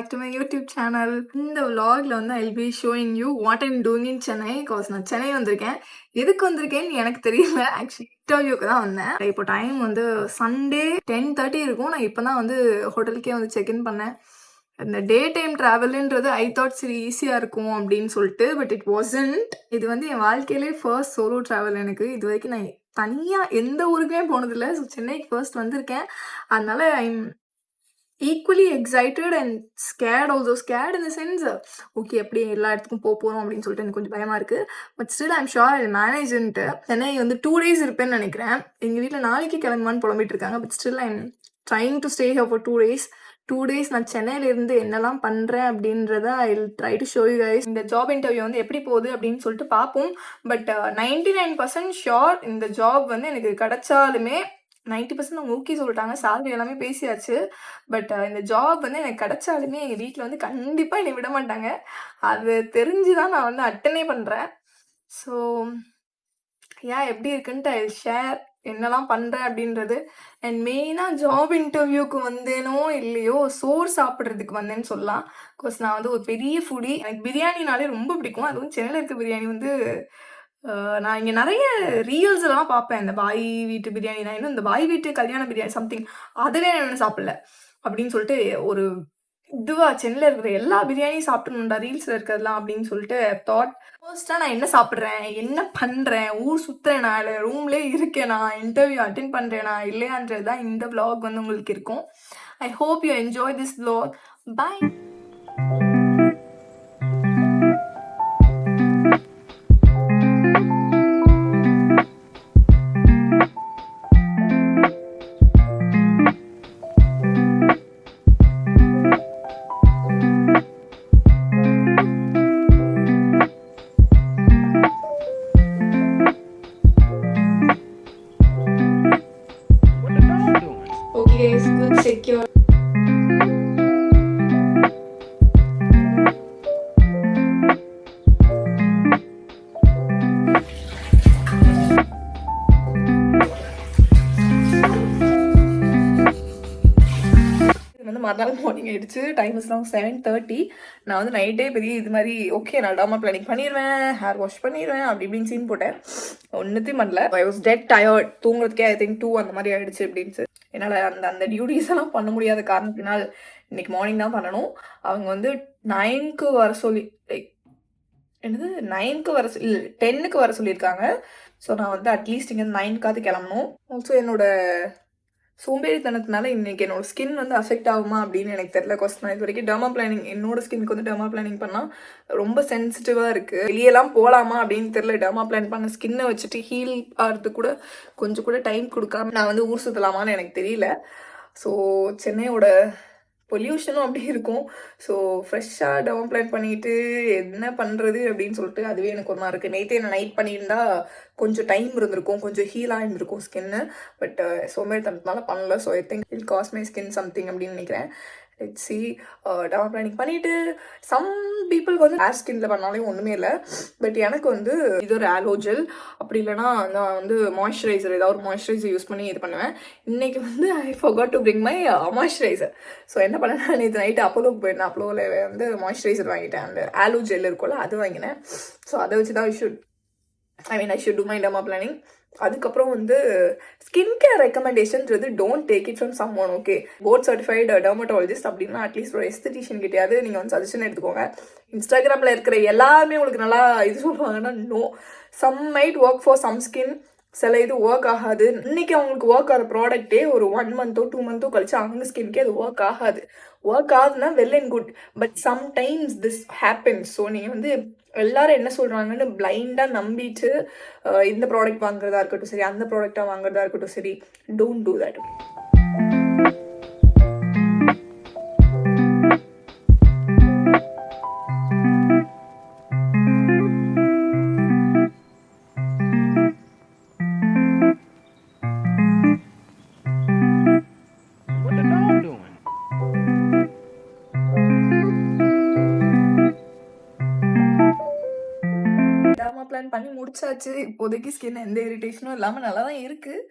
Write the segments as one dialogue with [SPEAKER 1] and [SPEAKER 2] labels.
[SPEAKER 1] Back to my YouTube channel. இந்த vlogல வந்து I will be showing you what I'm doing in Chennai. Because நான் சென்னை வந்திருக்கேன். எதுக்கு வந்திருக்கேன்னு எனக்கு தெரியல. ஆக்சுவலி இன்டர்வியூக்கு தான் வந்தேன். இப்போ டைம் வந்து சண்டே 10:30 இருக்கும். நான் இப்போ தான் வந்து ஹோட்டலுக்கே வந்து செக்இன் பண்ணேன். இந்த டே டைம் ட்ராவலுன்றது ஐ தாட் சரி ஈஸியாக இருக்கும் அப்படின்னு சொல்லிட்டு, பட் இட் வாசன்ட். இது வந்து என் வாழ்க்கையிலே ஃபர்ஸ்ட் சோலோ ட்ராவல் எனக்கு. இது வரைக்கும் நான் தனியாக எந்த ஊருக்குமே போனதில்லை. ஸோ சென்னைக்கு ஃபர்ஸ்ட் வந்திருக்கேன். அதனால I'm equally excited and scared also. Scared in the sense okay எப்படி எல்லா இடத்துக்கும் போகிறோம் அப்படின்னு சொல்லிட்டு எனக்கு கொஞ்சம் பயமாக இருக்குது. But still I'm sure I மேனேஜ்ன்ட்டு. சென்னை வந்து 2 days இருப்பேன்னு நினைக்கிறேன். எங்கள் வீட்டில் நாளைக்கு கிளம்புவான்னு புலம்பிட்டு இருக்காங்க. But still I'm trying to stay here for 2 days. 2 days நான் சென்னையிலேருந்து என்னெல்லாம் பண்ணுறேன் அப்படின்றத I will try to show you guys. இந்த ஜாப் இன்டர்வியூ வந்து எப்படி போகுது அப்படின்னு சொல்லிட்டு பார்ப்போம். பட் 99% ஷியோர் இந்த ஜாப் வந்து எனக்கு கிடைச்சாலுமே 90% அவங்க ஓகே சொல்லிட்டாங்க. சேலரி எல்லாமே பேசியாச்சு. பட் இந்த ஜாப் வந்து எனக்கு கிடைச்சாலுமே எங்கள் வீட்டில் வந்து கண்டிப்பாக என்னை விட மாட்டாங்க. அது தெரிஞ்சு தான் நான் வந்து அட்டனே பண்ணுறேன். ஸோ ஏன் எப்படி இருக்குன்ட்டு ஐ ஷேர் என்னெல்லாம் பண்ணுறேன் அப்படின்றது. அண்ட் மெயினாக ஜாப் இன்டர்வியூக்கு வந்தேனோ இல்லையோ சோறு சாப்பிட்றதுக்கு வந்தேன்னு சொல்லலாம். பிகாஸ் நான் வந்து ஒரு பெரிய ஃபுடி. எனக்கு பிரியாணினாலே ரொம்ப பிடிக்கும். அதுவும் சென்னையில் இருக்க பிரியாணி வந்து நான் இங்கே நிறைய ரீல்ஸ் எல்லாம் பார்ப்பேன். இந்த பாய் வீட்டு பிரியாணி, நான் இன்னும் இந்த பாய் வீட்டு கல்யாண பிரியாணி சம்திங் அதுவே நான் இன்னும் சாப்பிடல அப்படின்னு சொல்லிட்டு ஒரு சென்னையில் இருக்கிற எல்லா பிரியாணியும் சாப்பிடணும்டா ரீல்ஸில் இருக்கிறதுலாம் அப்படின்னு சொல்லிட்டு தாட். ஃபர்ஸ்ட்டாக நான் என்ன சாப்பிட்றேன், என்ன பண்ணுறேன், ஊர் சுற்றுறேனா இல்லை ரூம்லேயே இருக்கேனா, இன்டர்வியூ அட்டென்ட் பண்ணுறேனா இல்லையான்றது தான் இந்த vlog வந்து உங்களுக்கு இருக்கும். I hope you enjoy this vlog. Bye. Okay guys, good secure. மறுநாள் மார்னிங் ஆயிடுச்சு. Time is now 7:30. நான் வந்து நைட்டே பெரிய இது மாதிரி ஓகே நான் டாமா பிளானிங் பண்ணிடுவேன், ஹேர் வாஷ் பண்ணிடுவேன் அப்படி இப்படின்னு சீன் போட்டேன். ஒன்றுத்தையும் பண்ணல. I was dead tired. தூங்குறதுக்கே ஐ திங்க் 2 அந்த மாதிரி ஆயிடுச்சு அப்படின்னு. என்னால் அந்த டியூட்டிஸ் எல்லாம் பண்ண முடியாத காரணத்தினால் இன்னைக்கு மார்னிங் தான் பண்ணணும். அவங்க வந்து 9க்கு வர சொல்லி என்னது 9க்கு வர இல்லை 10க்கு வர சொல்லியிருக்காங்க. ஸோ நான் வந்து அட்லீஸ்ட் இங்கே 9க்காவது கிளம்பணும். ஆல்சோ என்னோட சோம்பேறித்தனத்தினால இன்னைக்கு என்னோட ஸ்கின் வந்து அஃபெக்ட் ஆகுமா அப்படின்னு எனக்கு தெரியல. காஸ் நான் இது வரைக்கும் டெர்மா பிளானிங் என்னோட ஸ்கின்க்கு வந்து டெர்மா பிளானிங் பண்ணால் ரொம்ப சென்சிட்டிவாக இருக்குது. வெளியெல்லாம் போகலாமா அப்படின்னு தெரியல. டெர்மா பிளான் பண்ண ஸ்கின்னை வச்சுட்டு ஹீல் ஆகிறதுக்கு கூட கொஞ்சம் கூட டைம் கொடுக்காம நான் வந்து ஊர் சுற்றலாமான்னு எனக்கு தெரியல. ஸோ சென்னையோட பொல்யூஷனும் அப்படி இருக்கும். ஸோ ஃப்ரெஷ்ஷாக டெர்மா பிளான் பண்ணிட்டு என்ன பண்ணுறது அப்படின்னு சொல்லிட்டு அதுவே எனக்கு ஒன்றா இருக்குது. நேற்றே நான் நைட் பண்ணியிருந்தா கொஞ்சம் டைம் இருந்திருக்கும், கொஞ்சம் ஹீலாக இருந்திருக்கும் ஸ்கின்னு. பட் சோம்பேறித்தனத்தினால பண்ணல. So I think it'll cause my skin something அப்படின்னு நினைக்கிறேன். Let's see. டெர்மா பிளானிங் பண்ணிவிட்டு சம் பீப்புளுக்கு வந்து ஹேர் ஸ்கின்ல பண்ணாலே ஒன்றுமே இல்லை. பட் எனக்கு வந்து இது ஒரு ஆலோஜெல் அப்படி இல்லைனா நான் வந்து மாய்ஸ்சரைசர் ஏதாவது ஒரு மாய்ஸ்சரைசர் யூஸ் பண்ணி இது பண்ணுவேன். இன்றைக்கி வந்து I forgot to bring my moisturiser. So என்ன பண்ணேன், நேற்று நைட்டு அப்போலோக்கு போயிருந்தேன். அப்போலோவில் வந்து மாய்ஸ்சரைசர் வாங்கிட்டேன். அந்த ஆலோஜெல் இருக்கும்ல அது வாங்கினேன். ஸோ அதை வச்சு தான் I should do my dermaplaning. அதுக்கப்புறம் வந்து ஸ்கின் கேர் ரெக்கமெண்டேஷன்றது don't take it from someone. Okay board certified dermatologist அப்படின்னா அட்லீஸ்ட் ஒரு எஸ்தட்டிஷியன் கிட்டையாவது நீங்கள் வந்து சஜஷன் எடுத்துக்கோங்க. இன்ஸ்டாகிராமில் இருக்கிற எல்லாருமே உங்களுக்கு நல்லா இது சொல்லுவாங்கன்னா no. Some might work for some skin, சில இது ஒர்க் ஆகாது. இன்னைக்கு அவங்களுக்கு ஒர்க் ஆகிற ப்ராடக்டே ஒரு 1 monthோ 2 monthோ கழிச்சு அவங்க ஸ்கின்கே அது ஒர்க் ஆகாது. ஒர்க் ஆகுதுன்னா well and good. But sometimes this happens. So நீங்கள் வந்து எல்லாரும் என்ன சொல்கிறாங்கன்னு பிளைண்டாக நம்பிட்டு இந்த ப்ராடக்ட் வாங்குறதா இருக்கட்டும் சரி, அந்த ப்ராடக்டாக வாங்குறதா இருக்கட்டும் சரி, டோன்ட் டூ தட். பிளான் பண்ணி முடிச்சாச்சு. இப்போதைக்கு ஸ்கின் எந்த இரிட்டேஷனும் இல்லாமல் நல்லா தான் இருக்குது.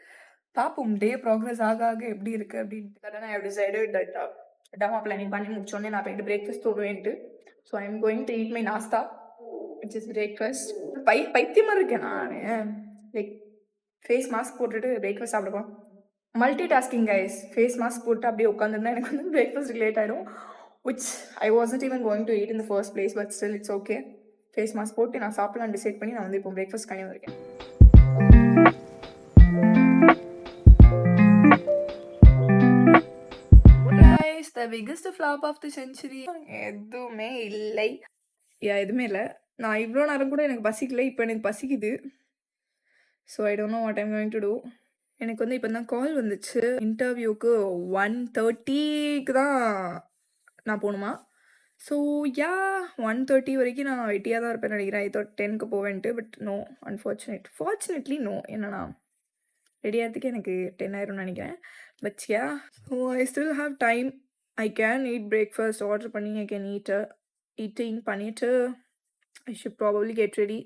[SPEAKER 1] பார்ப்போம் டே ப்ராக்ரஸ் ஆக ஆக எப்படி இருக்குது அப்படின்ட்டு. I have decided that dermaplaning பண்ணி முடிச்சோடனே நான் போயிட்டு பிரேக்ஃபாஸ்ட் தொடுவேன்ட்டு. So I am going to eat my nashta which is breakfast. பைத்தியமாக இருக்கேன் நான். லைக் ஃபேஸ் மாஸ்க் போட்டுட்டு பிரேக்ஃபாஸ்ட் சாப்பிடுவோம். Multitasking guys. Face mask போட்டு அப்படியே உட்காந்துருந்தா எனக்கு வந்து பிரேக்ஃபாஸ்ட் லேட் ஆகிடும், which I wasn't even going to eat in the first place. But still it's okay. Face mask போட்டு நான் சாப்பிடலாம் டிசைட் பண்ணி நான் வந்து இப்போ பிரேக்ஃபாஸ்ட் பண்ணி வந்திருக்கேன். The biggest flop of the century. எதுவுமே இல்லை. எதுவுமே இல்லை. நான் இவ்வளோ நேரம் கூட எனக்கு பசிக்கல, இப்போ எனக்கு பசிக்குது. So I don't know what I'm going to do. எனக்கு வந்து இப்போ தான் கால் வந்துச்சு. இன்டர்வியூக்கு 1:30க்கு தான் நான் போகணுமா. ஸோ 1:30 வரைக்கும் நான் வெட்டியாக தான் இருப்பேன் நினைக்கிறேன். ஐ தாட் 10க்கு போவேன்ட்டு. But no, fortunately no. என்னன்னா ரெடி ஆகிறதுக்கு எனக்கு 10 ஆயிரும்னு நினைக்கிறேன். But so I still have time. I can eat breakfast order பண்ணி ஐ கேன் ஈட்டிங் பண்ணிவிட்டு I should probably get ready.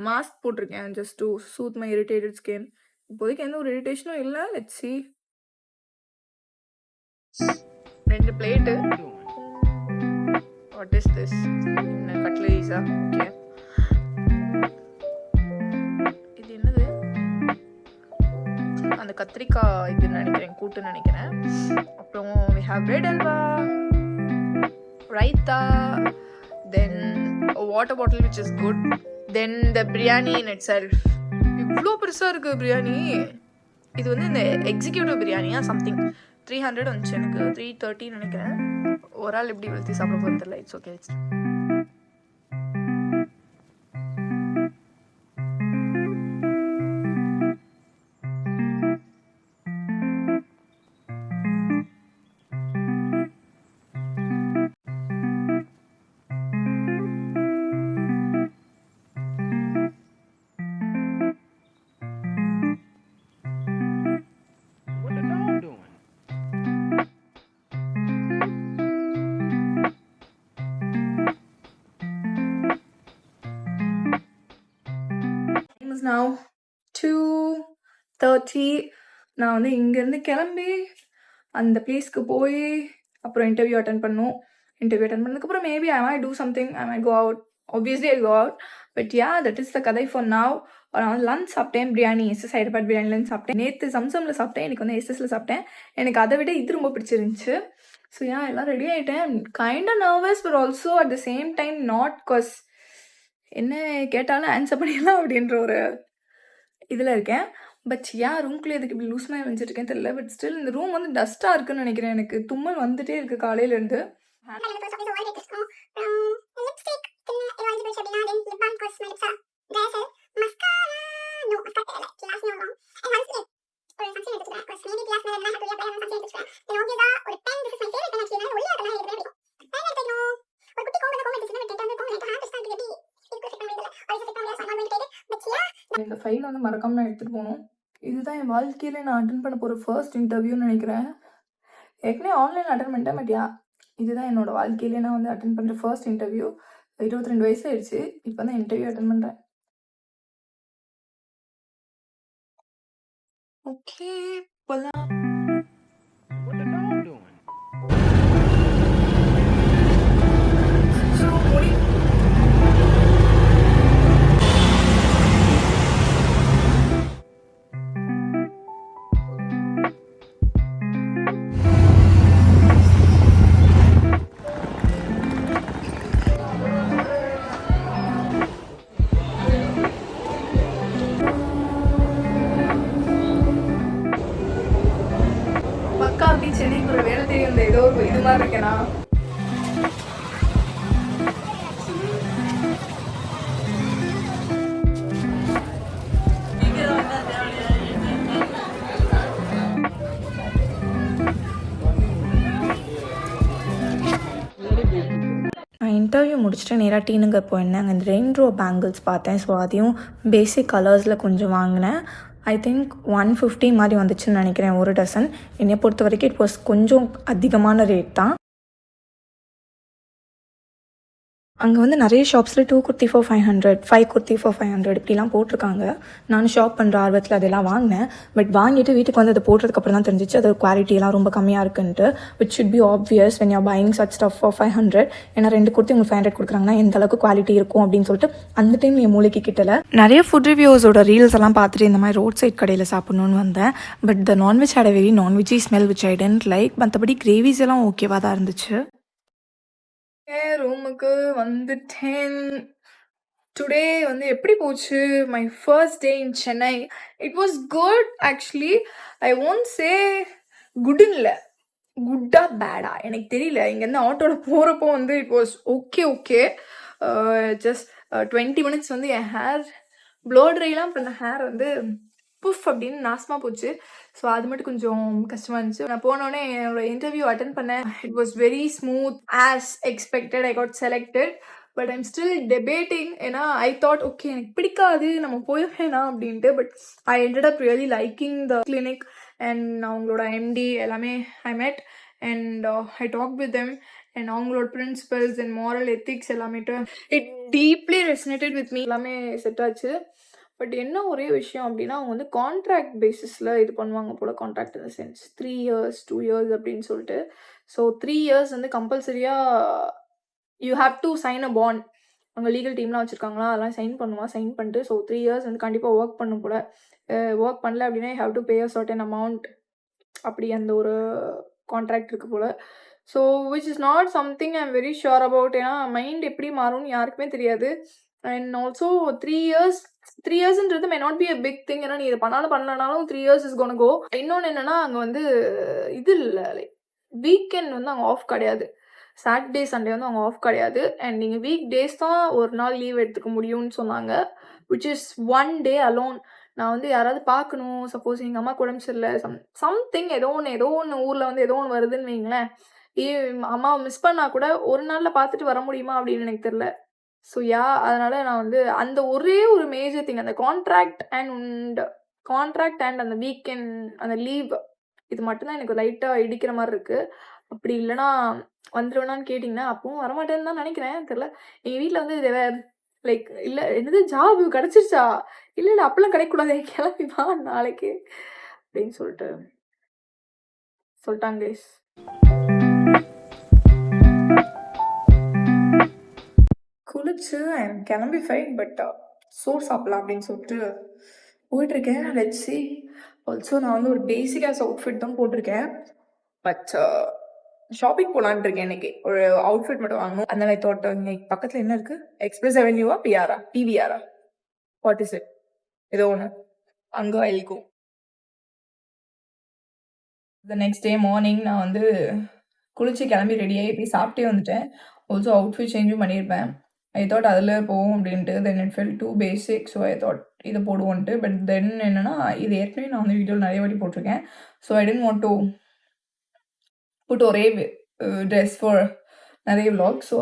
[SPEAKER 1] Mask போட்டிருக்கேன் just to soothe my irritated skin. இப்போதைக்கு எந்த ஒரு இரிட்டேஷனும் இல்லை. Let's see. 2 plate. What is this? கட்லரிஸா? Okay. இது என்னது? அந்த கத்திரிக்காய் இதுன்னு நினைக்கிறேன், கூட்டுன்னு நினைக்கிறேன். அப்புறம் we have bread halwa, raita, then a water bottle which is good, then the biryani in itself. இவ்வளோ பெருசாக இருக்குது பிரியாணி. இது வந்து இந்த எக்ஸிக்யூட்டிவ் பிரியாணியா சம்திங். 300 வந்துச்சு. எனக்கு 330 நினைக்கிறேன். ஒரு ஆள் எப்படி வெளுத்தி சாப்பிட போகிறது தெரியல. It's okay. now 2:30. நான் வந்து இங்கேருந்து கிளம்பி அந்த பிளேஸ்க்கு போய் அப்புறம் இன்டர்வியூ அட்டன் பண்ணும். இன்டர்வியூ அட்டன் பண்ணதுக்கப்புறம் maybe I might do something. I might go out. Obviously I'll go out. But yeah, that is the கதை for now. நான் லன்ச் சாப்பிட்டேன். பிரியாணி எஸ்எஸ் ஹைதராபாத் பிரியாணிலன்னு சாப்பிட்டேன். நேற்று சம்சமில் சாப்பிட்டேன். எனக்கு வந்து எஸ்எஸ்ல சாப்பிட்டேன். எனக்கு அதை விட இது ரொம்ப பிடிச்சிருந்துச்சு. ஸோ எல்லாம் ரெடி ஆகிட்டேன். கைண்டாக nervous but also at the same time not. Cause என்ன கேட்டாலும் ஆன்சர் பண்ணிடலாம் அப்படின்ற ஒரு இதில் இருக்கேன். பட் ரூம்குள்ளே எதுக்கு இப்படி லூஸ் மாதிரி வந்துட்டுருக்கேன் தெரியல. பட் ஸ்டில் இந்த ரூம் வந்து டஸ்ட்டாக இருக்குன்னு நினைக்கிறேன். எனக்கு தும்மல் வந்துட்டே இருக்குது காலையிலேருந்து. இந்த ஃபைல் வந்து மறக்காம நான் எடுத்துகிட்டு போகணும். இதுதான் என் வாழ்க்கையில் நான் அட்டன் பண்ண போகிற ஃபர்ஸ்ட் இன்டர்வியூன்னு நினைக்கிறேன். ஏற்கனவே ஆன்லைன் அட்டன் பண்ணிட்டேன். பட் இதுதான் என்னோடய வாழ்க்கையிலே நான் வந்து அட்டன் பண்ணுற ஃபர்ஸ்ட் இன்டர்வியூ. 22 வயசு ஆயிடுச்சு. இப்போ தான் இன்டர்வியூ அட்டன் பண்ணுறேன். ஓகே போகலாம். சென்னைக்கு ஒரு வேலை தெரியும். ஏதோ ஒரு இது மாதிரி இருக்கேனா. நான் இன்டர்வியூ முடிச்சுட்டு நேராக டீனுங்க போயிருந்தேன். அங்கே இந்த ரெயின்ட்ரோ பேங்கிள்ஸ் பார்த்தேன். ஸோ அதையும் பேசிக் கலர்ஸில் கொஞ்சம் வாங்கினேன். ஐ திங்க் 150 மாதிரி வந்துச்சுன்னு நினைக்கிறேன் ஒரு டசன். என்னை பொறுத்த வரைக்கும் இட் வாஸ் கொஞ்சம் அதிகமான ரேட் தான்.
[SPEAKER 2] அங்கே வந்து நிறைய ஷாப்ஸில் 2 குர்த்தி ஃபார் 500, 5 குர்த்தி ஃபார் 500 இப்படிலாம் போட்டிருக்காங்க. நானும் ஷாப் பண்ணுற ஆர்வத்தில் அதெல்லாம் வாங்கினேன். பட் வாங்கிட்டு வீட்டுக்கு வந்து அதை போட்டதுக்கப்புறம் தான் தெரிஞ்சிச்சு அது குவாலிட்டியெல்லாம் ரொம்ப கம்மியாக இருக்குன்ட்டு. Which should be obvious when you're buying such stuff for 500. ஏன்னா 2 குர்த்தி உங்களுக்கு 500 கொடுக்குறாங்கன்னா எந்த அளவுக்கு குவாலிட்டி இருக்கும் அப்படின்னு சொல்லிட்டு அந்த டைம் என் மூளைக்கு கிட்டல. நிறைய ஃபுட் ரிவ்யூஸோட ரீல்ஸ் எல்லாம் பார்த்துட்டு இந்த மாதிரி ரோட் சைட் கடையில் சாப்பிட்ணுன்னு வந்தேன். But the nonveg had a very nonveggy smell which I don't like. மற்றபடி கிரேவிஸ் எல்லாம் ஓகேவாக தான் இருந்துச்சு.
[SPEAKER 1] ரூமுக்கு வந்துட்டேன். டுடே வந்து எப்படி போச்சு? My first day in Chennai. It was good actually. I won't say குட்னு இல்லை, குட்டா பேடா எனக்கு தெரியல. இங்கேருந்து ஆட்டோவில் போகிறப்போ வந்து it was okay. Just 20 minutes வந்து என் ஹேர் ப்ளோ ட்ரைலாம் பண்ண ஹேர் வந்து புஃப் அப்படின்னு நாசமாக போச்சு. ஸோ அது மட்டும் கொஞ்சம் கஷ்டமாக இருந்துச்சு. நான் போனோடனே என்னோட இன்டர்வியூ அட்டன் பண்ணேன். It was very smooth as expected. I got selected. But I'm still debating. ஏன்னா ஐ தாட் ஓகே எனக்கு பிடிக்காது, நம்ம போய் வேணாம் அப்படின்ட்டு. But I ended up really liking the clinic and அவங்களோட எம்டி எல்லாமே I met and I talk with them and அவங்களோட பிரின்சிபல்ஸ் அண்ட் மாரல் எத்திக்ஸ் எல்லாமேட்டு it deeply resonated with me. எல்லாமே செட் ஆச்சு. பட் என்ன ஒரே விஷயம் அப்படின்னா அவங்க வந்து கான்ட்ராக்ட் பேசிஸில் இது பண்ணுவாங்க போல். Contract in the sense 3 years 2 years அப்படின்னு சொல்லிட்டு. ஸோ 3 years வந்து கம்பல்சரியாக you have to sign a bond. அவங்க லீகல் டீம்லாம் வச்சுருக்காங்களா, அதெல்லாம் சைன் பண்ணிட்டு ஸோ 3 years வந்து கண்டிப்பாக ஒர்க் பண்ணும் போல். ஒர்க் பண்ணல அப்படின்னா you have to pay a certain amount. அப்படி அந்த ஒரு கான்ட்ராக்ட் இருக்குது போல். So which is not something I am very sure about. ஏன்னா மைண்ட் எப்படி மாறும்னு யாருக்குமே தெரியாது. அண்ட் ஆல்சோ 3 yearsன்றது may not be a big thing. ஏன்னா நீ இதை பண்ணலனாலும் 3 years இஸ் கோன் கோ. இன்னொன்று என்னன்னா அங்கே வந்து இது இல்லை, லைக் வீக்கெண்ட் வந்து அங்கே ஆஃப் கிடையாது. சாட்டர்டே சண்டே வந்து அவங்க ஆஃப் கிடையாது. அண்ட் நீங்கள் வீக் டேஸ் தான் ஒரு நாள் லீவ் எடுத்துக்க முடியும்னு சொன்னாங்க. Which is 1 day alone. நான் வந்து யாராவது பார்க்கணும், சப்போஸ் எங்கள் அம்மாவுக்கு உடம்பு சரியில்லை, சம்திங் ஏதோ ஒன்று ஊரில் வந்து ஏதோ ஒன்று வருதுன்னு வைங்களேன், அம்மாவை மிஸ் பண்ணால் கூட ஒரு நாளில் பார்த்துட்டு வர முடியுமா அப்படின்னு எனக்கு தெரில. ஸோ அதனால் நான் வந்து அந்த ஒரே ஒரு மேஜர் திங், அந்த கான்ட்ராக்ட் அண்ட் அந்த வீக்கெண்ட் அந்த லீவ், இது மட்டும்தான் எனக்கு லைட்டாக இடிக்கிற மாதிரி இருக்குது. அப்படி இல்லைனா வந்துடுவேனான்னு கேட்டிங்கன்னா அப்பவும் வரமாட்டேன்னு தான் நினைக்கிறேன். தெரில. எங்கள் வீட்டில் வந்து இதை லைக் இல்லை என்னது ஜாப் கிடச்சிருச்சா, இல்லை அப்பெல்லாம் கிடைக்கக்கூடாது, கிளம்பி வா நாளைக்கு அப்படின்னு சொல்லிட்டாங்க கைஸ். குளிச்சு கிளம்பி ஃபைன். பட் சோறு சாப்பிடலாம் அப்படின்னு சொல்லிட்டு போயிட்டுருக்கேன். லெட்ஸி. ஆல்சோ நான் வந்து ஒரு பேசிக் ஆஸ் அவுட்ஃபிட் தான் போட்டிருக்கேன். பட் ஷாப்பிங் போகலான்ட்டு இருக்கேன் இன்னைக்கு. ஒரு அவுட்ஃபிட் மட்டும் வாங்கணும். அதனால தோட்ட இன்னைக்கு பக்கத்தில் என்ன இருக்குது, எக்ஸ்பிரஸ் அவென்யூவா பிவிஆரா வாட் இஸ் இட், ஏதோ ஒன்று, அங்கே இருக்கும். த நெக்ஸ்ட் டே மார்னிங் நான் வந்து குளிச்சு கிளம்பி ரெடியாகி போய் சாப்பிட்டே வந்துட்டேன். ஆல்சோ அவுட்ஃபிட் சேஞ்சும் பண்ணியிருப்பேன். ஐ தாட் அதில் போவோம் அப்படின்ட்டு. Then it felt too basic. So I thought இதை போடுவோன்ட்டு. பட் தென் என்னென்னா இது ஏற்கனவே நான் வந்து வீடியோவில் நிறைய வாட்டி போட்டிருக்கேன். So I don't want to put ஒரே ட்ரெஸ் ஃபார் நிறைய விலாக். ஸோ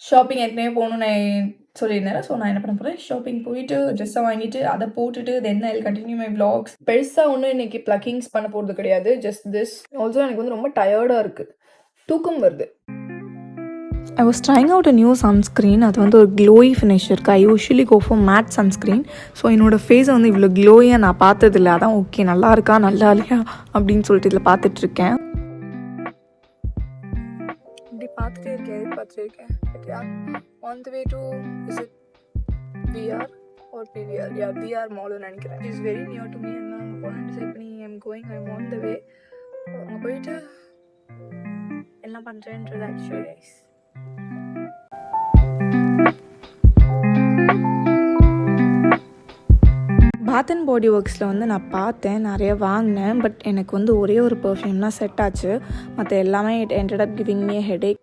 [SPEAKER 1] ஷாப்பிங் ஏற்கனவே போகணும்னு நான் சொல்லியிருந்தேன். ஸோ நான் என்ன பண்ண போகிறேன், ஷாப்பிங் போயிட்டு ட்ரெஸ்ஸை வாங்கிட்டு அதை போட்டுட்டு தென் ஐ கண்டினியூ மை விலாக்ஸ். பெருசாக ஒன்றும் இன்னைக்கு ப்ளக்கிங்ஸ் பண்ண போகிறது கிடையாது. Just this. ஆல்சோ எனக்கு வந்து ரொம்ப டயர்டாக இருக்குது, தூக்கம் வருது.
[SPEAKER 2] I was trying out a new sunscreen. அது வந்து ஒரு க்ளோயி ஃபினிஷ் இருக்குது. I usually go for matte sunscreen. So என்னோடய ஃபேஸை வந்து இவ்வளோ க்ளோயாக நான் பார்த்ததில்ல. அதான் ஓகே நல்லா இருக்கா நல்லா இல்லையா அப்படின்னு சொல்லிட்டு இதில் பார்த்துட்ருக்கேன்.
[SPEAKER 1] இப்படி பார்த்துட்டே இருக்கேன். But yeah, on the way to is it VR or PVR? Yeah, VR மால்னு நினைக்கிறேன். It is very near to me. என்ன அங்கே போகலான்னு டிசைட் பண்ணி I'm going. I'm on the way. அங்கே போயிட்டு என்ன பண்ணுறேன்றது actually guys.
[SPEAKER 2] Bath and Body ஒர்க்ஸில் வந்து நான் பார்த்தேன், நிறைய வாங்கினேன். பட் எனக்கு வந்து ஒரே ஒரு பர்ஃப்யூம் தான் செட் ஆச்சு. மற்ற எல்லாமே it ended up giving me headache.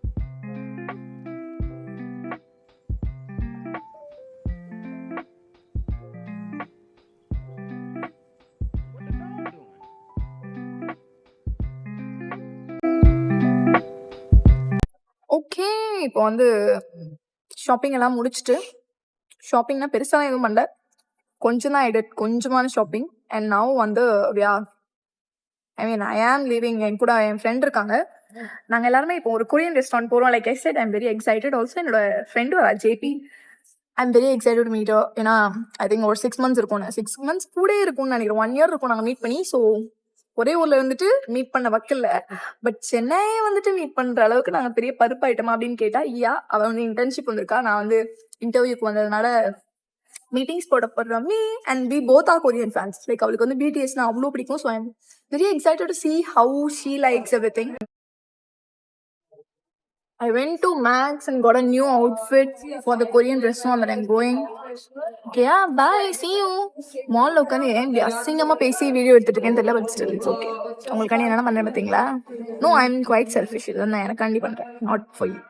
[SPEAKER 1] Okay, இப்போ வந்து ஷாப்பிங் எல்லாம் முடிச்சுட்டு, ஷாப்பிங்னா பெருசாலாம் எதுவும் பண்ணல, கொஞ்சம் தான் எடிட், கொஞ்சமான ஷாப்பிங். அண்ட் நவ் வந்து ஐ ஆம் லீவிங். என் கூட என் ஃப்ரெண்ட் இருக்காங்க. நாங்கள் எல்லாருமே இப்போ ஒரு கொரியன் ரெஸ்டாரண்ட் போகிறோம். Like I said I am very excited. Also என்னோட ஃப்ரெண்டு வரா JP. I am very excited meet. ஏன்னா ஐ திங்க் ஒரு 6 months இருக்கும். 6 months கூட இருக்கும்னு நினைக்கிறேன். 1 year இருக்கும் நாங்கள் மீட் பண்ணி. ஸோ ஒரே ஊர்ல இருந்துட்டு மீட் பண்ண வக்கல. பட் சென்னையை வந்துட்டு மீட் பண்ற அளவுக்கு நாங்கள் பெரிய பருப்பாயிட்டோமா அப்படின்னு கேட்டா, அவள் வந்து இன்டர்ன்ஷிப் வந்திருக்கா. நான் வந்து இன்டர்வியூக்கு வந்ததுனால மீட்டிங்ஸ் போட me and we both are Korean fans. Like அவளுக்கு வந்து பிடிஎஸ்னா அவ்வளோ பிடிக்கும். So I am very excited to see how she likes everything. I went to Max and got a new outfit for the Korean restaurant that I'm going. Okay, yeah, bye, see you. மால்ல உட்காந்து ஏன் இப்படி அசிங்கமா பேசி video எடுத்துட்டு இருக்கேன்னு தெரியல. But still it's okay. உங்களுக்காண்டி என்ன பண்றேன் பார்த்தீங்களா? No, I am quite selfish. இதை நான் எனக்காண்டி பண்றேன், not for you.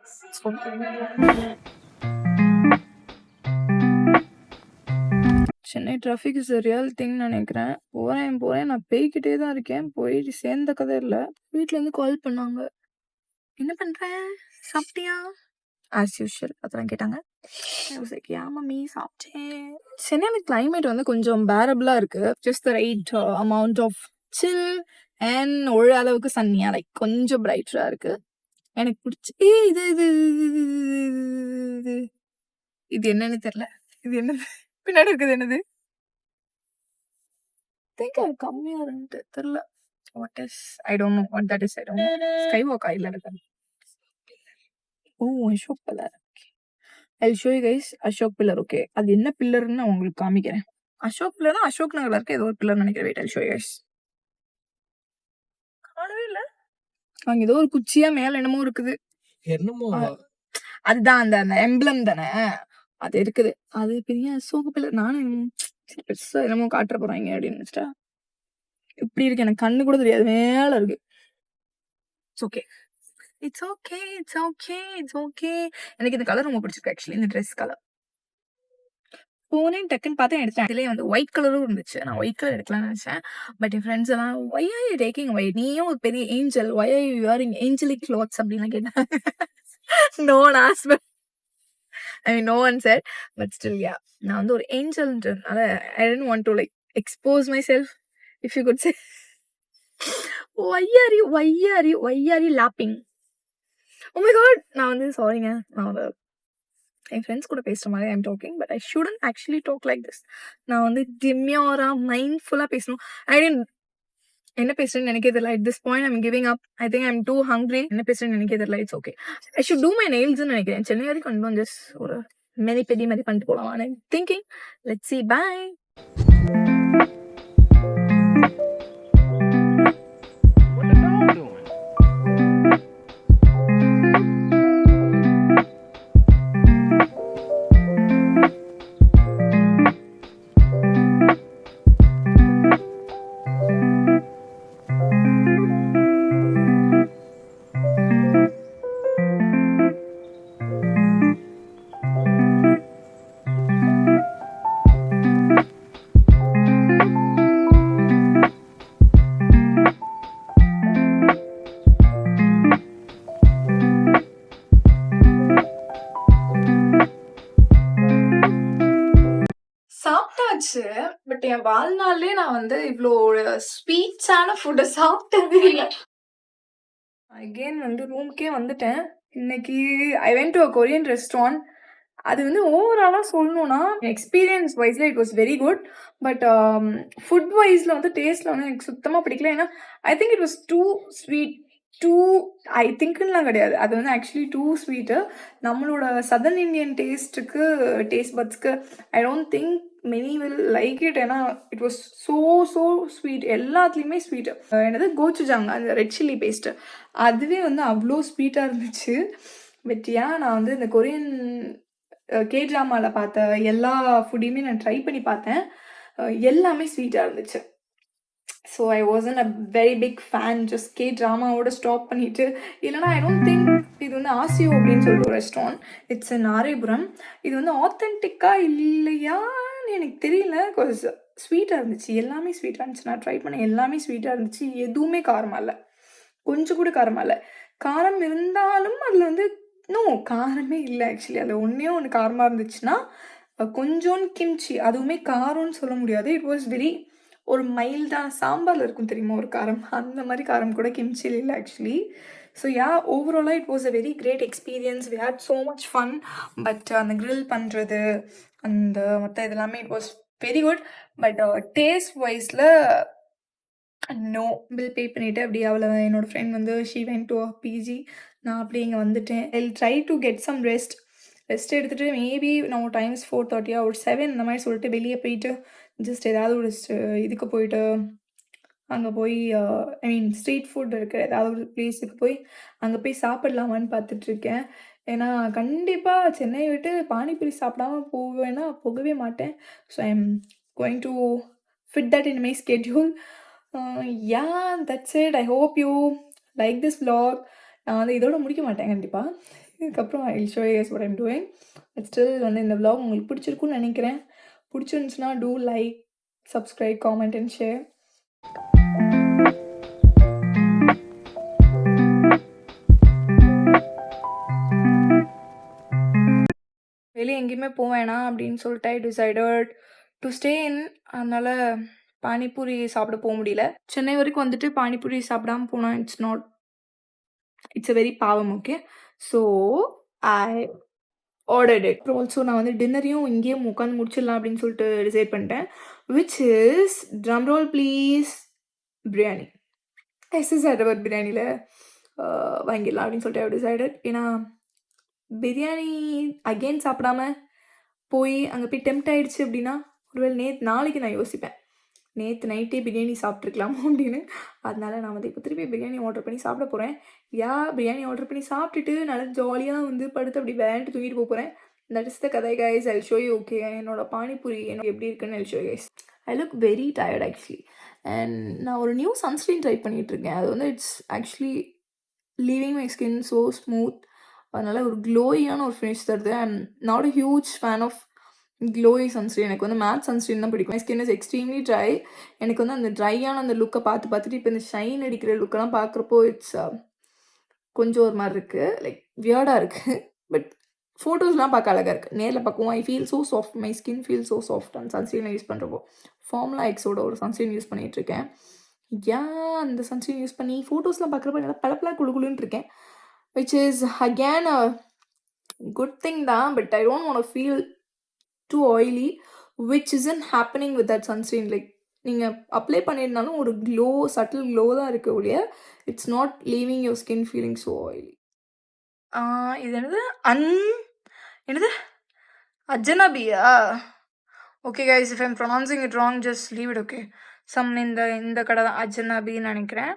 [SPEAKER 1] Chennai traffic is real thing நினைக்கிறேன். போகிறேன் நான் பேய்கிட்டே தான் இருக்கேன். போயிட்டு சேர்ந்த கதை இல்லை. வீட்டிலேருந்து கால் பண்ணாங்க. என்ன பண்ணுறேன், சாப்பிட்டியா ஆஸ் யூஷுவல் அதெல்லாம் கேட்டாங்க. மம்மி சாப்பிட்டேன். சென்னையில் கிளைமேட் வந்து கொஞ்சம் பேரபிளாக இருக்குது. Just the right amount of chill and ஒரு அளவுக்கு சன்னியா, லைக் கொஞ்சம் பிரைட்டராக இருக்குது. எனக்கு பிடிச்சி இது இது இது இது என்னன்னு தெரியல. இது என்னது பின்னாடி இருக்குது? என்னது திங்க் கம்மியா இருந்துட்டு தெரியல. What is I don't know what that is. I don't know. Skywalk இல்ல இருக்கு. Oh, Ashok pillar. I'll show you guys Ashok pillar. Okay, அது என்ன பில்லர்னு நான் உங்களுக்கு காமிக்கிறேன். அசோக் பில்லர்னா அசோக் நகர்ல இருக்க ஏதோ ஒரு பில்லர் நினைக்கிறேன். Wait, I'll show you guys. காணவே இல்ல. அங்க ஏதோ ஒரு குச்சியா மேல என்னமோ இருக்குது.
[SPEAKER 3] என்னமோ
[SPEAKER 1] அதுதான் அந்த அந்த எம்ப்ளம் தானே, அது இருக்குது. அது பெரிய அசோக் பில்லர். நானும் பெருசா என்னமோ காட்டுற போறாங்க அப்படின்னு நினைச்சிட்டா. இப்படி இருக்கு, எனக்கு கண்ணு கூட தெரியாது, மேல இருக்கு. It's okay, it's okay, it's okay, it's okay. எனக்கு இந்த கலர் ரொம்ப பிடிச்சிருக்கு ஆக்சுவலி, இந்த ட்ரெஸ் கலர். போனேன் டக்குன்னு பார்த்தேன், எடுத்தேன். அதுலேயே வந்து ஒயிட் கலரும் இருந்துச்சு. நான் ஒயிட் கலர் எடுக்கலாம்னு நினச்சேன். பட் என் ஃப்ரெண்ட்ஸ் எல்லாம் why are you taking white, நீயும் ஒரு பெரிய angel, why are you wearing angelic clothes அப்படின்லாம் கேட்டாங்க. No one asked but I mean no one said. But still yeah, நான் வந்து ஒரு ஏஞ்சல்ன்றதுனால I don't want to like expose myself. If you good say why are you laughing? Oh my god, நான் வந்து சாரிங்க. நான் வந்து என் friends கூட பேசுற மாதிரி I'm talking, but I shouldn't actually talk like this. நான் வந்து டிமியோரா மைண்ட்ஃபுல்லாக பேசணும். ஐ டென்ட் என்ன பேசுறேன்னு நினைக்க தெரியல. At this point I'm giving up. I think I'm too hungry. என்ன பேசுறேன்னு நினைக்க தெரியல. It's okay. I should do my நெயில்ஸ்ன்னு நினைக்கிறேன். சென்னை வரைக்கும் கொண்டு வந்து ஜஸ்ட் ஒரு மெனி பெரிய மாதிரி பண்ணிட்டு போகலாம். I'm thinking let's see. Bye. சாப்பிட்டாச்சு. பட் என் வாழ்நாள்லயே நான் வந்து இவ்வளோ ஸ்வீட்ஸான ஃபுட்டை சாப்பிட்டதே இல்லை. அகெயின் வந்து ரூம்க்கே வந்துட்டேன். இன்னைக்கு I went to a Korean restaurant. அது வந்து ஓவராலாக சொல்லணும்னா எக்ஸ்பீரியன்ஸ் வைஸில் it was very good. But food வைஸில் வந்து டேஸ்ட்டில் வந்து எனக்கு சுத்தமாக பிடிக்கல. ஏன்னா I think it was too sweet. I திங்க்லாம் கிடையாது, அது வந்து ஆக்சுவலி டூ ஸ்வீட்டு. நம்மளோட சதர்ன் இண்டியன் டேஸ்ட் பட்ஸ்க்கு I don't think many will like it. ஏன்னா இட் வாஸ் ஸோ ஸ்வீட். எல்லாத்துலேயுமே ஸ்வீட்டு. என்னது கோச்சுஜாங்க, அந்த ரெட் சில்லி பேஸ்ட்டு, அதுவே வந்து அவ்வளோ ஸ்வீட்டாக இருந்துச்சு. பட் நான் வந்து இந்த கொரியன் K-dramaவில் பார்த்த எல்லா ஃபுட்டையுமே நான் ட்ரை பண்ணி பார்த்தேன். எல்லாமே ஸ்வீட்டாக இருந்துச்சு. So I wasn't a very big fan. Just K-dramaவோட ஸ்டாப் பண்ணிவிட்டு, இல்லைனா ஐ டோன்ட் திங்க் இது வந்து ஆசியோ அப்படின்னு சொல்லிட்டு ஒரு ரெஸ்டாரண்ட். It's in Arepuram. இது வந்து ஆத்தென்டிக்காக இல்லையான்னு எனக்கு தெரியல. பிகாஸ் ஸ்வீட்டாக இருந்துச்சு, எல்லாமே ஸ்வீட்டாக இருந்துச்சு. நான் ட்ரை பண்ண எல்லாமே ஸ்வீட்டாக இருந்துச்சு. எதுவுமே காரமாக இல்லை, கொஞ்சம் கூட காரமாக இல்லை. காரம் இருந்தாலும் அதில் வந்து காரமே இல்லை ஆக்சுவலி. அதில் ஒன்று காரமாக இருந்துச்சுன்னா கொஞ்சோன்னு கிம்ச்சி, அதுவுமே காரம்னு சொல்ல முடியாது. இட் வாஸ் வெரி ஒரு மைல்டான சாம்பாரில் இருக்கும் தெரியுமா ஒரு காரம், அந்த மாதிரி காரம் கூட கிம்ச்சியில் இல்லை ஆக்சுவலி.
[SPEAKER 2] ஸோ யா ஓவராலாக it was a very great experience. We had so much fun. But அந்த grill பண்ணுறது அந்த மற்ற இதெல்லாமே it was very good. But taste வைஸில் நோ. பில் பே பண்ணிவிட்டு அப்படி அவளை என்னோடய ஃப்ரெண்ட் வந்து ஷீ வென்ட் டு பிஜி. நான் அப்படி இங்கே வந்துட்டேன். I try to get some rest எடுத்துகிட்டு மேபி நான் டைம்ஸ் 4:30 ஒரு 7 இந்த மாதிரி சொல்லிட்டு வெளியே போயிட்டு ஜஸ்ட் ஏதாவது ஒரு இதுக்கு போயிட்டு அங்கே போய் ஐ மீன் ஸ்ட்ரீட் ஃபுட் இருக்கிற ஏதாவது ஒரு பிளேஸுக்கு போய் அங்கே போய் சாப்பிடலாமான்னு பார்த்துட்ருக்கேன். ஏன்னா கண்டிப்பாக சென்னையை விட்டு பானிபூரி சாப்பிடாம போகவே மாட்டேன். So I am going to fit that in my schedule. Yeah that's it. I hope you like this vlog. நான் வந்து இதோட முடிக்க மாட்டேன் கண்டிப்பாக. இதுக்கப்புறம் I show you what I'm doing. But still வந்து இந்த vlog உங்களுக்கு பிடிச்சிருக்குன்னு நினைக்கிறேன். பிடிச்சிருந்துச்சுன்னா do like, subscribe, comment and share. வெளியே எங்கேயுமே போவேணாம் அப்படின்னு சொல்லிட்டு I decided to stay in. அதனால் பானிபூரி சாப்பிட போக முடியல. சென்னை வரைக்கும் வந்துட்டு பானிபூரி சாப்பிடாம போனால் இட்ஸ் அ வெரி பாவம். Okay, so I ordered it. அப்புறம் ஆல்சோ நான் வந்து டின்னரையும் இங்கேயே உட்காந்து முடிச்சிடலாம் அப்படின்னு சொல்லிட்டு டிசைட் பண்ணிட்டேன். Which is drum roll please biryani. SS Hyderabad பிரியாணியில் வாங்கிடலாம் அப்படின்னு சொல்லிட்டு ஐ டிசைடட். ஏன்னா பிரியாணி அகெயின் சாப்பிடாம போய் அங்கே போய் டெம்ட் ஆகிடுச்சு அப்படின்னா ஒருவேளை நாளைக்கு நான் யோசிப்பேன் நேற்று நைட்டே பிரியாணி சாப்பிட்ருக்கலாமோ அப்படின்னு. அதனால நான் வந்து இப்போ திருப்பி பிரியாணி ஆர்டர் பண்ணி சாப்பிட போகிறேன். பிரியாணி ஆர்டர் பண்ணி சாப்பிட்டுட்டு நல்லா ஜாலியாக வந்து படுத்து அப்படி வேன்ட்டு தூங்கிட்டு போகிறேன். தட் இஸ் த கதை guys. I show you. Okay, என்னோட பானிபூரி எனக்கு எப்படி இருக்குன்னு I show you guys. I look very tired actually. And நான் ஒரு நியூ சன்ஸ்க்ரீன் ட்ரை பண்ணிகிட்ருக்கேன். அது வந்து it's actually leaving my skin so smooth. அதனால் ஒரு க்ளோயியான ஒரு ஃபினிஷ் தருது. I am not a huge fan of glowy sunscreen. எனக்கு வந்து மேட் சன்ஸ்க்ரீன் தான் பிடிக்கும். My skin is extremely dry. எனக்கு வந்து அந்த ட்ரையான அந்த லுக்கை பார்த்துட்டு இப்போ இந்த ஷைன் அடிக்கிற லுக்கெல்லாம் பார்க்குறப்போ இட்ஸ் கொஞ்சம் ஒரு மாதிரி இருக்குது, லைக் வியர்டாக இருக்குது. பட் ஃபோட்டோஸ்லாம் பார்க்க அழகாக இருக்குது. நேரில் பார்க்கவும் ஐ feel so soft. My skin feel so soft அந்த சன்ஸ்க்ரீனை யூஸ் பண்ணுறப்போ. ஃபார்முலா எக்ஸோட ஒரு சன்ஸ்க்ரீன் யூஸ் பண்ணிகிட்ருக்கேன். அந்த சன்ஸ்க்ரீன் யூஸ் பண்ணி ஃபோட்டோஸ்லாம் பார்க்குறப்ப நல்லா பளபளா குளுகுளுன்னு இருக்கேன். which is again a good thing தான். but I don't want to feel too oily, which isn't happening with that sunscreen. like நீங்கள் அப்ளை பண்ணியிருந்தாலும் ஒரு க்ளோ, சட்டில் க்ளோ தான் இருக்கு ஒழிய it's not leaving your skin feeling so oily. இது என்னது அஜ்னபியா? Okay guys, if I'm pronouncing it wrong just leave it. Okay, இந்த கடை தான் அஜ்னபின்னு நினைக்கிறேன்.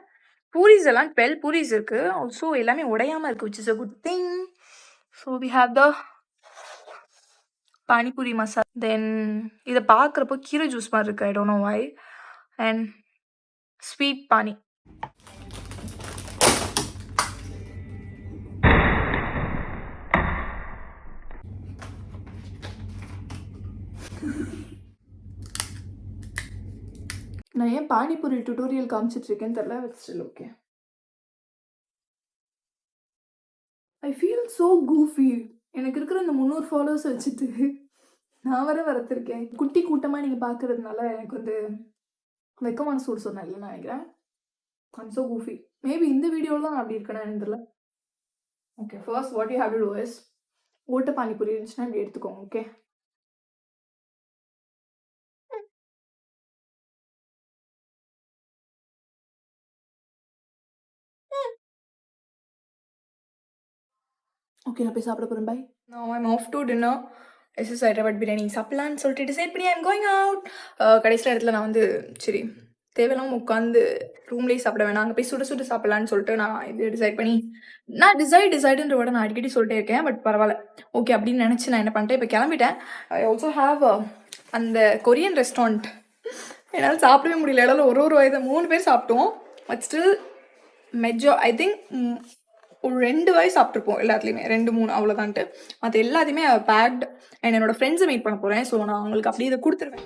[SPEAKER 2] பூரிஸ் எல்லாம் 12 பூரிஸ் இருக்குது. ஆல்சோ எல்லாமே உடையாமல் இருக்குது, which is a good thing. So we have the panipuri masala. தென் இதை பார்க்குறப்போ கீரை ஜூஸ் மாதிரி இருக்குது, I don't know why. And sweet pani. நான் ஏன் பானிபூரி டுட்டோரியல் காமிச்சிட்ருக்கேன்னு தெரில. But still okay. I feel so goofy. எனக்கு இருக்கிற இந்த 300 ஃபாலோவர்ஸ் வச்சுட்டு நான் வரத்திருக்கேன். குட்டி கூட்டமாக நீங்கள் பார்க்குறதுனால எனக்கு வந்து வெக்கமான சூடு சொன்னேன் இல்லைன்னு நினைக்கிறேன். I'm so கூஃபி. மேபி இந்த வீடியோவில் தான் நான் அப்படி இருக்கேன்னு எனக்கு தெரியல. Okay, first what you have to do is ஓட்ட பானிபூரி இருந்துச்சுன்னா இப்படி எடுத்துக்கோங்க. ஓகே, ஓகே நான் போய் சாப்பிட போகிறேன். பை. நான் I'm off to dinner. SS Hyderabad biryani சாப்பிட்லான்னு சொல்லிட்டு டிசைட் பண்ணி ஐம் கோயிங் அவுட். கடைசியில் இடத்துல நான் வந்து சரி தேவையில்லாமல் உட்காந்து ரூம்லேயே சாப்பிட வேணாம், அங்கே போய் சுட சாப்பிட்லான்னு சொல்லிட்டு நான் இது டிசைட் பண்ணி நான் டிசைடுன்ற விட நான் அடிக்கடி சொல்லிட்டே இருக்கேன். பட் பரவாயில்ல ஓகே அப்படின்னு நினச்சி நான் என்ன பண்ணிட்டேன், இப்போ கிளம்பிட்டேன். ஐ ஆல்சோ ஹாவ் அந்த கொரியன் ரெஸ்டாரண்ட். என்னால் சாப்பிடவே முடியல. இடையில ஒரு வயது 3 பேர் சாப்பிட்டோம். பட் ஸ்டில் ஐ திங்க் ஒரு 2 வாய் சாப்பிட்ருப்போம் எல்லாத்துலேயுமே, 2-3 அவ்வளோதான்ட்டு. மற்ற எல்லாத்தையுமே பேக்ட். அண்ட் என்னோட ஃப்ரெண்ட்ஸை மீட் பண்ண போகிறேன். ஸோ நான் அவங்களுக்கு அப்படியே இதை கொடுத்துருவேன்.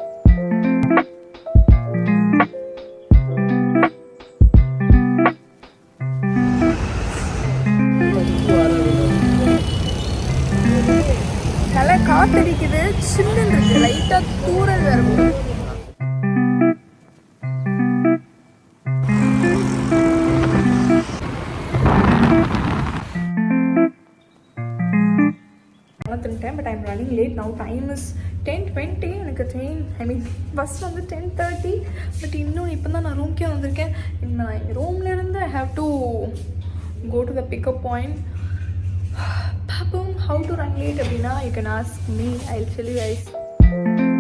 [SPEAKER 2] நல்லா காத்தடிக்குது, சில்லுன்னு இருக்கு, லைட்டாக தூரல் வேறு போகுது. Late now time is 10:20. எனக்கு பஸ் வந்து 10:30. பட் இன்னும் இப்போ தான் நான் ரூம்க்கே வந்திருக்கேன். நான் எங்கள் ரூம்லேருந்து I have to go to the pickup point. Papum, how to run late அப்படின்னா you can ask me, I'll tell you guys.